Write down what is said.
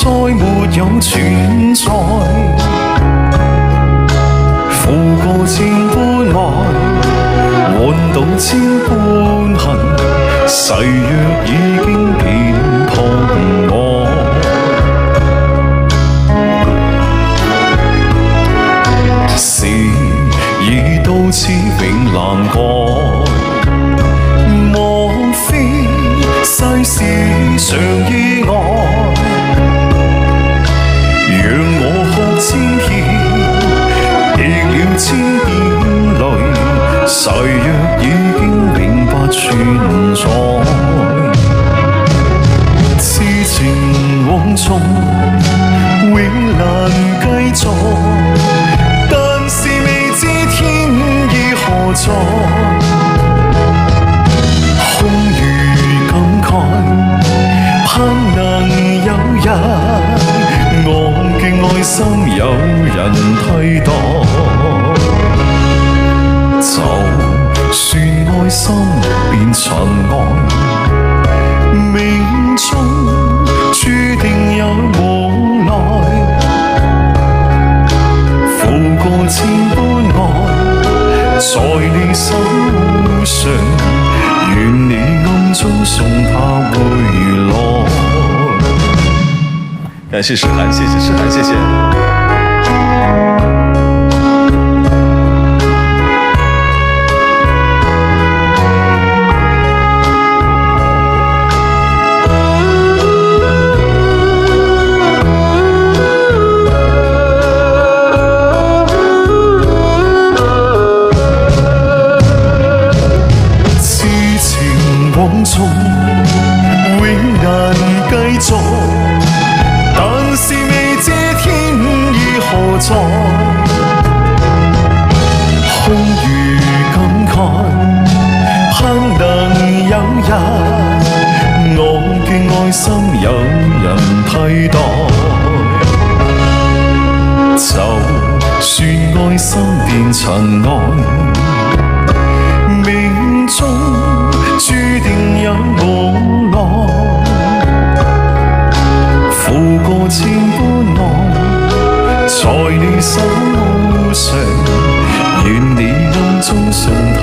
再沒有存在。負過千般愛，換到千般恨，誓約已經變痛我。事已到此永難改，莫非世事常意外？讓我哭千遍，滴了千遍淚，誓約已經永不存在。痴情往縱永難繼續，但是未知天意何在。空餘感慨，盼能有日我嘅愛心有人替代。就算愛心變塵埃，命中注定有無奈。負過千般愛，在你手上，願你暗中送他回來。感謝詩涵，謝謝詩涵，謝謝。往縱永難繼續，但是未知天意何在。空餘感慨，盼能有日我嘅愛心有人替代。就算愛心變塵埃，命中注定有無奈。負過千般愛，在你手上，願你暗中送他